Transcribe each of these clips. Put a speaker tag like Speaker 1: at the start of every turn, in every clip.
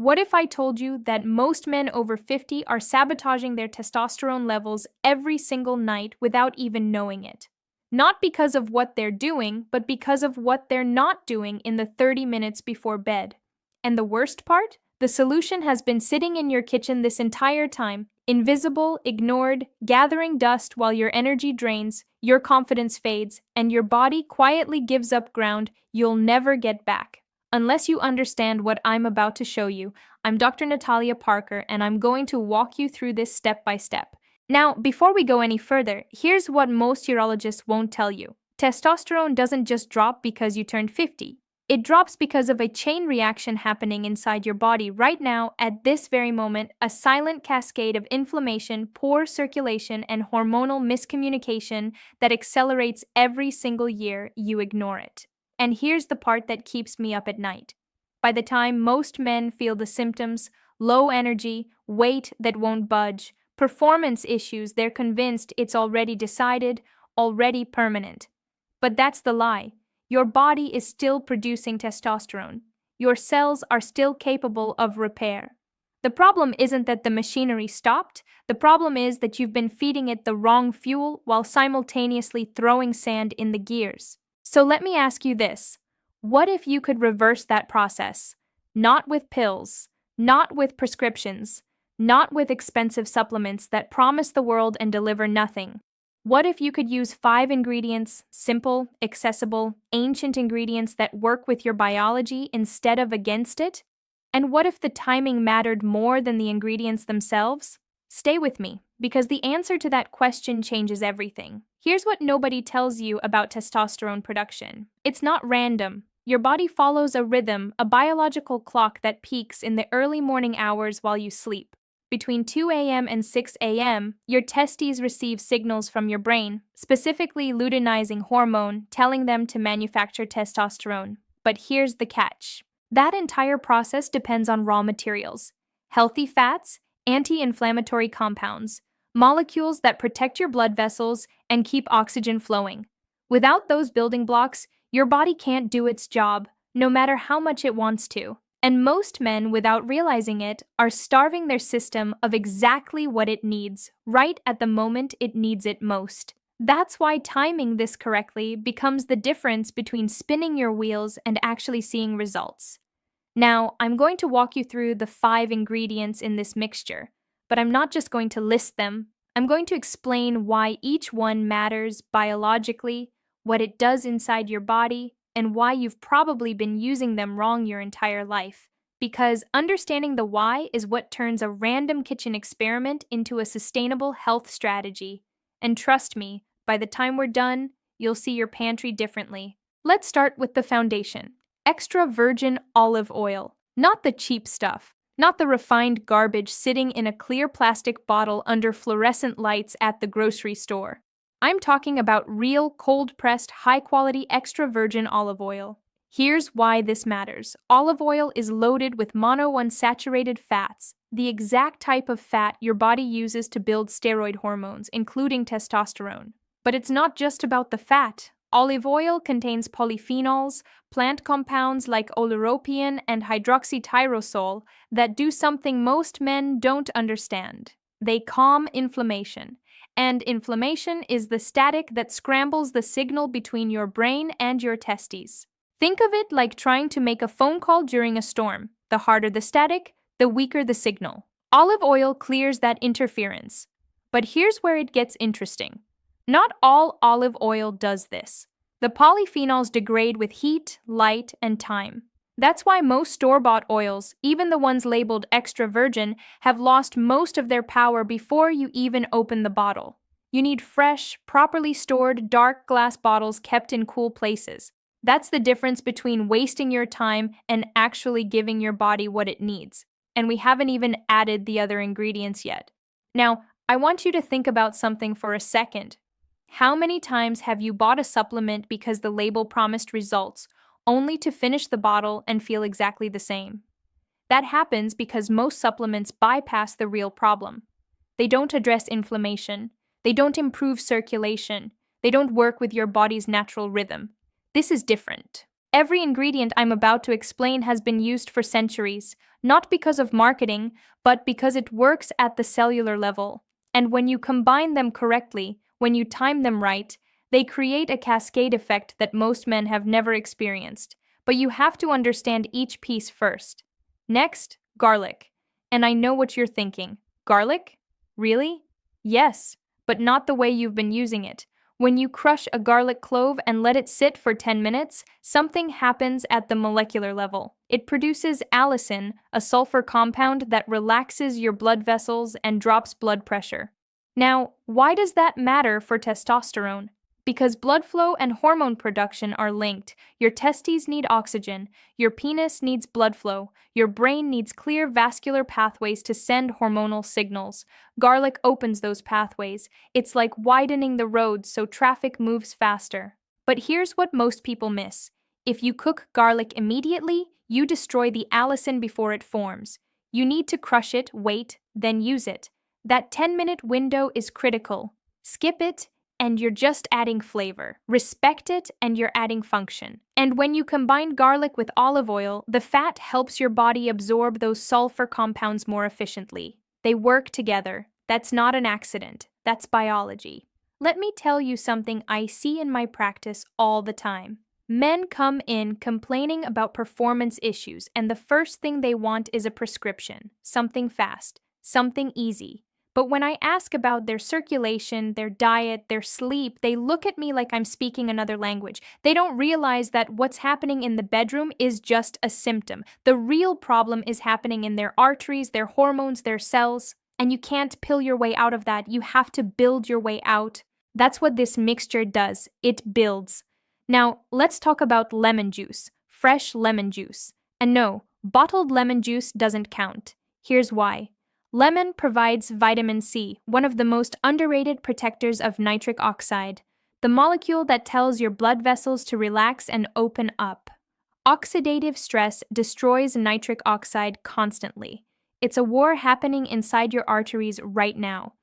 Speaker 1: What if I told you that most men over 50 are sabotaging their testosterone levels every single night without even knowing it? Not because of what they're doing, but because of what they're not doing in the 30 minutes before bed. And the worst part? The solution has been sitting in your kitchen this entire time, invisible, ignored, gathering dust while your energy drains, your confidence fades, and your body quietly gives up ground you'll never get back. Unless you understand what I'm about to show you, I'm Dr. Natalia Parker, and I'm going to walk you through this step by step. Now, before we go any further, here's what most urologists won't tell you. Testosterone doesn't just drop because you turned 50. It drops because of a chain reaction happening inside your body right now at this very moment, a silent cascade of inflammation, poor circulation, and hormonal miscommunication that accelerates every single year you ignore it. And here's the part that keeps me up at night. By the time most men feel the symptoms, low energy, weight that won't budge, performance issues, they're convinced it's already decided, already permanent. But that's the lie. Your body is still producing testosterone. Your cells are still capable of repair. The problem isn't that the machinery stopped. The problem is that you've been feeding it the wrong fuel while simultaneously throwing sand in the gears. So let me ask you this. What if you could reverse that process? Not with pills, not with prescriptions, not with expensive supplements that promise the world and deliver nothing. What if you could use 5 ingredients, simple, accessible, ancient ingredients that work with your biology instead of against it? And what if the timing mattered more than the ingredients themselves? Stay with me, because the answer to that question changes everything. Here's what nobody tells you about testosterone production. It's not random. Your body follows a rhythm, a biological clock that peaks in the early morning hours while you sleep. Between 2 a.m. and 6 a.m., your testes receive signals from your brain, specifically luteinizing hormone, telling them to manufacture testosterone. But here's the catch. That entire process depends on raw materials, healthy fats, anti-inflammatory compounds, molecules that protect your blood vessels and keep oxygen flowing. Without those building blocks, your body can't do its job, no matter how much it wants to. And most men, without realizing it, are starving their system of exactly what it needs, right at the moment it needs it most. That's why timing this correctly becomes the difference between spinning your wheels and actually seeing results. Now, I'm going to walk you through the 5 ingredients in this mixture, but I'm not just going to list them. I'm going to explain why each one matters biologically, what it does inside your body, and why you've probably been using them wrong your entire life. Because understanding the why is what turns a random kitchen experiment into a sustainable health strategy. And trust me, by the time we're done, you'll see your pantry differently. Let's start with the foundation. Extra virgin olive oil. Not the cheap stuff. Not the refined garbage sitting in a clear plastic bottle under fluorescent lights at the grocery store. I'm talking about real, cold-pressed, high-quality extra virgin olive oil. Here's why this matters. Olive oil is loaded with monounsaturated fats, the exact type of fat your body uses to build steroid hormones, including testosterone. But it's not just about the fat. Olive oil contains polyphenols, plant compounds like oleuropein and hydroxytyrosol that do something most men don't understand. They calm inflammation. And inflammation is the static that scrambles the signal between your brain and your testes. Think of it like trying to make a phone call during a storm. The harder the static, the weaker the signal. Olive oil clears that interference. But here's where it gets interesting. Not all olive oil does this. The polyphenols degrade with heat, light, and time. That's why most store-bought oils, even the ones labeled extra virgin, have lost most of their power before you even open the bottle. You need fresh, properly stored, dark glass bottles kept in cool places. That's the difference between wasting your time and actually giving your body what it needs. And we haven't even added the other ingredients yet. Now, I want you to think about something for a second. How many times have you bought a supplement because the label promised results, only to finish the bottle and feel exactly the same? That happens because most supplements bypass the real problem. They don't address inflammation. They don't improve circulation. They don't work with your body's natural rhythm. This is different. Every ingredient I'm about to explain has been used for centuries, not because of marketing, but because it works at the cellular level. And when you combine them correctly, when you time them right, they create a cascade effect that most men have never experienced. But you have to understand each piece first. Next, garlic. And I know what you're thinking. Garlic? Really? Yes, but not the way you've been using it. When you crush a garlic clove and let it sit for 10 minutes, something happens at the molecular level. It produces allicin, a sulfur compound that relaxes your blood vessels and drops blood pressure. Now, why does that matter for testosterone? Because blood flow and hormone production are linked. Your testes need oxygen, your penis needs blood flow, your brain needs clear vascular pathways to send hormonal signals. Garlic opens those pathways. It's like widening the road so traffic moves faster. But here's what most people miss. If you cook garlic immediately, you destroy the allicin before it forms. You need to crush it, wait, then use it. That 10-minute window is critical. Skip it, and you're just adding flavor. Respect it, and you're adding function. And when you combine garlic with olive oil, the fat helps your body absorb those sulfur compounds more efficiently. They work together. That's not an accident. That's biology. Let me tell you something I see in my practice all the time. Men come in complaining about performance issues, and the first thing they want is a prescription, something fast, something easy. But when I ask about their circulation, their diet, their sleep, they look at me like I'm speaking another language. They don't realize that what's happening in the bedroom is just a symptom. The real problem is happening in their arteries, their hormones, their cells. And you can't pill your way out of that. You have to build your way out. That's what this mixture does. It builds. Now, let's talk about lemon juice, fresh lemon juice. And no, bottled lemon juice doesn't count. Here's why. Lemon provides vitamin C, one of the most underrated protectors of nitric oxide, the molecule that tells your blood vessels to relax and open up. Oxidative stress destroys nitric oxide constantly. It's a war happening inside your arteries right now.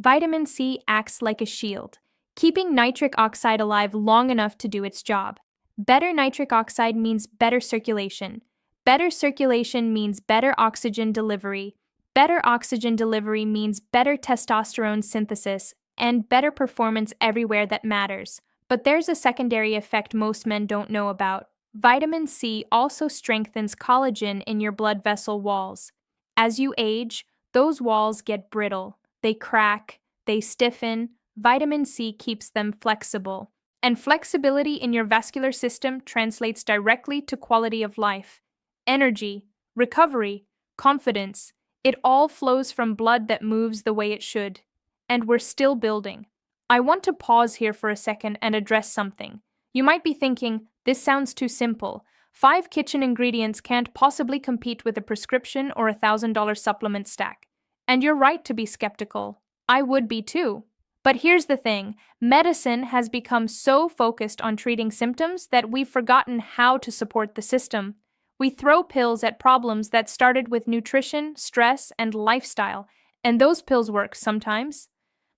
Speaker 1: Vitamin C acts like a shield, keeping nitric oxide alive long enough to do its job. Better nitric oxide means better circulation. Better circulation means better oxygen delivery. Better oxygen delivery means better testosterone synthesis and better performance everywhere that matters. But there's a secondary effect most men don't know about. Vitamin C also strengthens collagen in your blood vessel walls. As you age, those walls get brittle. They crack, they stiffen. Vitamin C keeps them flexible. And flexibility in your vascular system translates directly to quality of life, energy, recovery, confidence. It all flows from blood that moves the way it should. And we're still building. I want to pause here for a second and address something. You might be thinking, this sounds too simple. 5 kitchen ingredients can't possibly compete with a prescription or $1,000 supplement stack. And you're right to be skeptical. I would be too. But here's the thing. Medicine has become so focused on treating symptoms that we've forgotten how to support the system. We throw pills at problems that started with nutrition, stress, and lifestyle, and those pills work sometimes.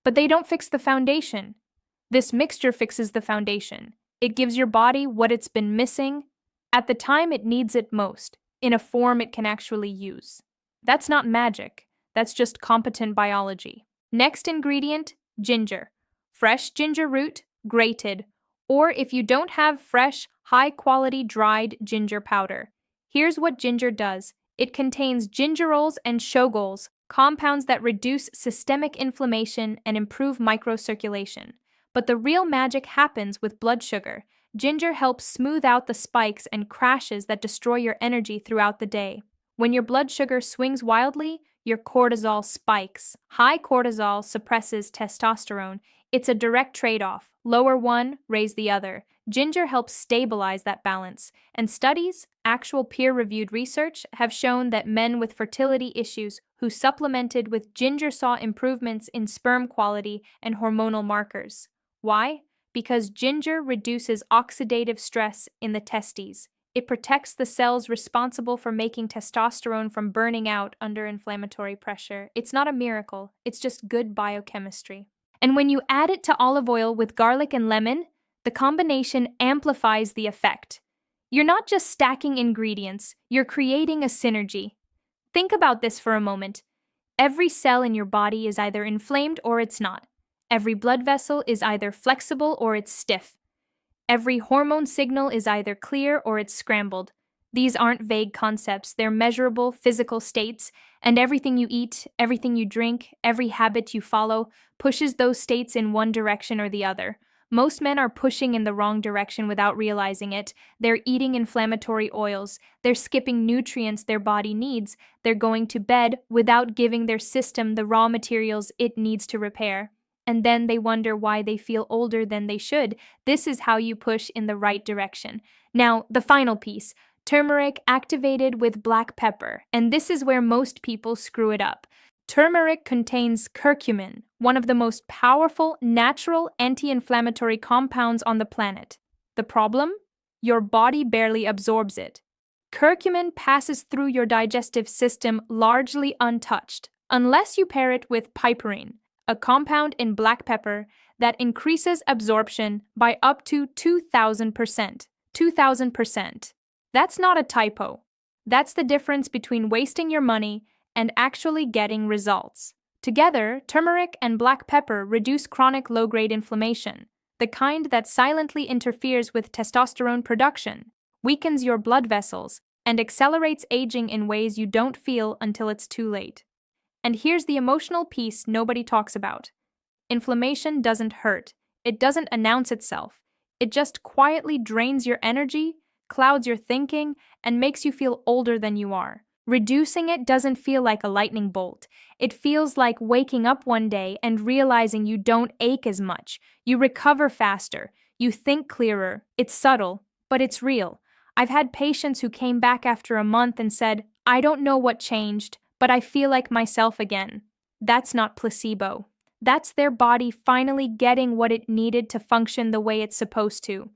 Speaker 1: But they don't fix the foundation. This mixture fixes the foundation. It gives your body what it's been missing at the time it needs it most, in a form it can actually use. That's not magic. That's just competent biology. Next ingredient, ginger. Fresh ginger root, grated. Or if you don't have fresh, high-quality dried ginger powder. Here's what ginger does. It contains gingerols and shogols, compounds that reduce systemic inflammation and improve microcirculation. But the real magic happens with blood sugar. Ginger helps smooth out the spikes and crashes that destroy your energy throughout the day. When your blood sugar swings wildly, your cortisol spikes. High cortisol suppresses testosterone. It's a direct trade-off. Lower one, raise the other. Ginger helps stabilize that balance. And studies, actual peer-reviewed research, have shown that men with fertility issues who supplemented with ginger saw improvements in sperm quality and hormonal markers. Why? Because ginger reduces oxidative stress in the testes. It protects the cells responsible for making testosterone from burning out under inflammatory pressure. It's not a miracle, it's just good biochemistry. And when you add it to olive oil with garlic and lemon, the combination amplifies the effect. You're not just stacking ingredients, you're creating a synergy. Think about this for a moment. Every cell in your body is either inflamed or it's not. Every blood vessel is either flexible or it's stiff. Every hormone signal is either clear or it's scrambled. These aren't vague concepts, they're measurable physical states, and everything you eat, everything you drink, every habit you follow pushes those states in one direction or the other. Most men are pushing in the wrong direction without realizing it. They're eating inflammatory oils, they're skipping nutrients their body needs, they're going to bed without giving their system the raw materials it needs to repair. And then they wonder why they feel older than they should. This is how you push in the right direction. Now, the final piece, turmeric activated with black pepper, and this is where most people screw it up. Turmeric contains curcumin, one of the most powerful natural anti-inflammatory compounds on the planet. The problem? Your body barely absorbs it. Curcumin passes through your digestive system largely untouched, unless you pair it with piperine, a compound in black pepper that increases absorption by up to 2,000%. 2,000%. That's not a typo. That's the difference between wasting your money and actually getting results. Together, turmeric and black pepper reduce chronic low-grade inflammation, the kind that silently interferes with testosterone production, weakens your blood vessels, and accelerates aging in ways you don't feel until it's too late. And here's the emotional piece nobody talks about. Inflammation doesn't hurt. It doesn't announce itself. It just quietly drains your energy, clouds your thinking, and makes you feel older than you are. Reducing it doesn't feel like a lightning bolt. It feels like waking up one day and realizing you don't ache as much. You recover faster. You think clearer. It's subtle, but it's real. I've had patients who came back after a month and said, "I don't know what changed, but I feel like myself again." That's not placebo. That's their body finally getting what it needed to function the way it's supposed to.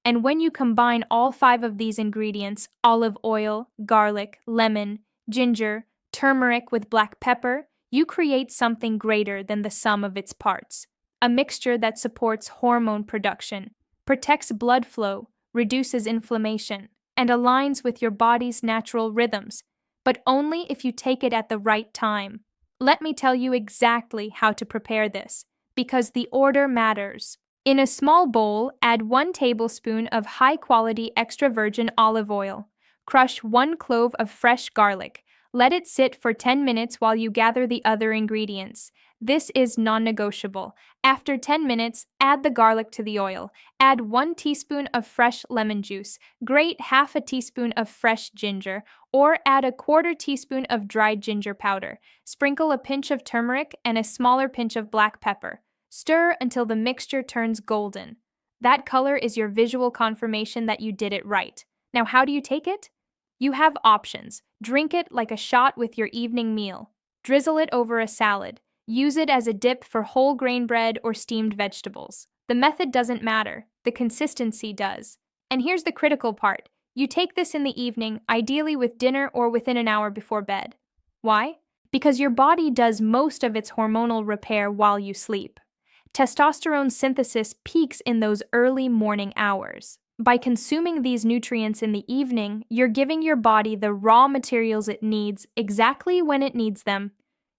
Speaker 1: And when you combine all 5 of these ingredients, olive oil, garlic, lemon, ginger, turmeric with black pepper, you create something greater than the sum of its parts. A mixture that supports hormone production, protects blood flow, reduces inflammation, and aligns with your body's natural rhythms, but only if you take it at the right time. Let me tell you exactly how to prepare this, because the order matters. In a small bowl, add 1 tablespoon of high-quality extra virgin olive oil. Crush 1 clove of fresh garlic. Let it sit for 10 minutes while you gather the other ingredients. This is non-negotiable. After 10 minutes, add the garlic to the oil. Add 1 teaspoon of fresh lemon juice. Grate half a teaspoon of fresh ginger, or add a 1/4 teaspoon of dried ginger powder. Sprinkle a pinch of turmeric and a smaller pinch of black pepper. Stir until the mixture turns golden. That color is your visual confirmation that you did it right. Now, how do you take it? You have options. Drink it like a shot with your evening meal. Drizzle it over a salad. Use it as a dip for whole grain bread or steamed vegetables. The method doesn't matter. The consistency does. And here's the critical part. You take this in the evening, ideally with dinner or within an hour before bed. Why? Because your body does most of its hormonal repair while you sleep. Testosterone synthesis peaks in those early morning hours. By consuming these nutrients in the evening, you're giving your body the raw materials it needs exactly when it needs them.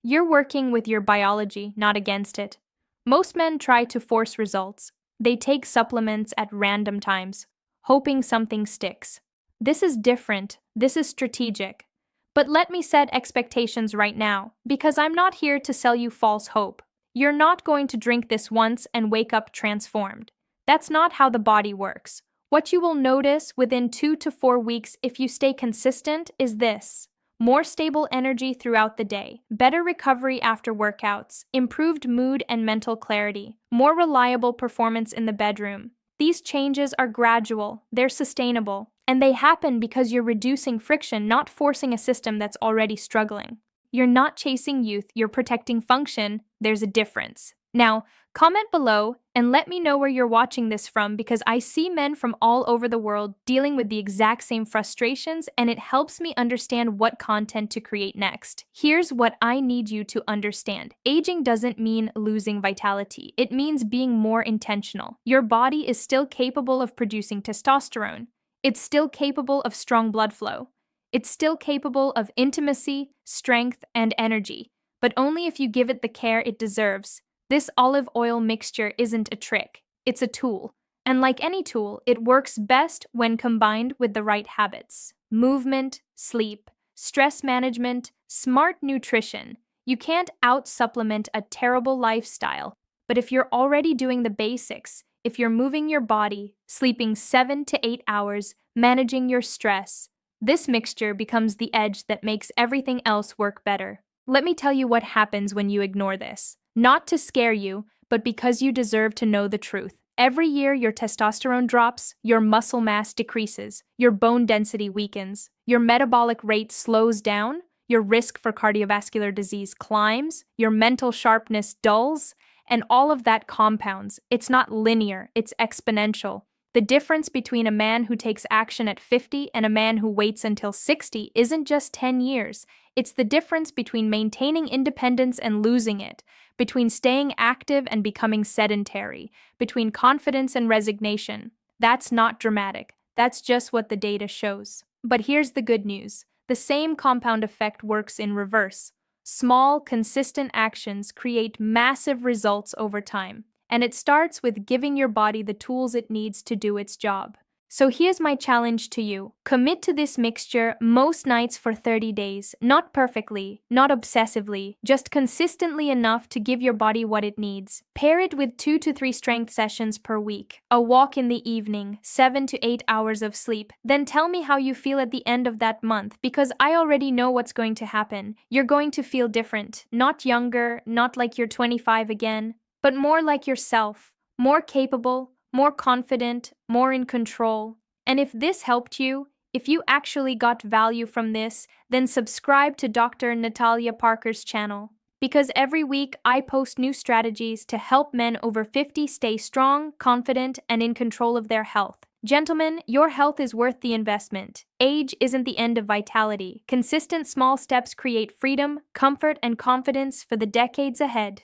Speaker 1: You're working with your biology, not against it. Most men try to force results. They take supplements at random times, hoping something sticks. This is different. This is strategic. But let me set expectations right now, because I'm not here to sell you false hope. You're not going to drink this once and wake up transformed. That's not how the body works. What you will notice within 2 to 4 weeks if you stay consistent is this: more stable energy throughout the day, better recovery after workouts, improved mood and mental clarity, more reliable performance in the bedroom. These changes are gradual, they're sustainable, and they happen because you're reducing friction, not forcing a system that's already struggling. You're not chasing youth, you're protecting function. There's a difference. Now, comment below and let me know where you're watching this from, because I see men from all over the world dealing with the exact same frustrations, and it helps me understand what content to create next. Here's what I need you to understand. Aging doesn't mean losing vitality. It means being more intentional. Your body is still capable of producing testosterone. It's still capable of strong blood flow. It's still capable of intimacy, strength, and energy, but only if you give it the care it deserves. This olive oil mixture isn't a trick, it's a tool. And like any tool, it works best when combined with the right habits: movement, sleep, stress management, smart nutrition. You can't out supplement a terrible lifestyle, but if you're already doing the basics, if you're moving your body, sleeping 7 to 8 hours, managing your stress, this mixture becomes the edge that makes everything else work better. Let me tell you what happens when you ignore this. Not to scare you, but because you deserve to know the truth. Every year, your testosterone drops, your muscle mass decreases, your bone density weakens, your metabolic rate slows down, your risk for cardiovascular disease climbs, your mental sharpness dulls, and all of that compounds. It's not linear, it's exponential. The difference between a man who takes action at 50 and a man who waits until 60 isn't just 10 years. It's the difference between maintaining independence and losing it, between staying active and becoming sedentary, between confidence and resignation. That's not dramatic. That's just what the data shows. But here's the good news. The same compound effect works in reverse. Small, consistent actions create massive results over time, and it starts with giving your body the tools it needs to do its job. So here's my challenge to you. Commit to this mixture most nights for 30 days, not perfectly, not obsessively, just consistently enough to give your body what it needs. Pair it with 2 to 3 strength sessions per week, a walk in the evening, 7 to 8 hours of sleep. Then tell me how you feel at the end of that month, because I already know what's going to happen. You're going to feel different, not younger, not like you're 25 again, but more like yourself, more capable, more confident, more in control. And if this helped you, if you actually got value from this, then subscribe to Dr. Natalia Parker's channel. Because every week I post new strategies to help men over 50 stay strong, confident, and in control of their health. Gentlemen, your health is worth the investment. Age isn't the end of vitality. Consistent small steps create freedom, comfort, and confidence for the decades ahead.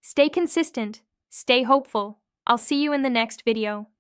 Speaker 1: Stay consistent. Stay hopeful. I'll see you in the next video.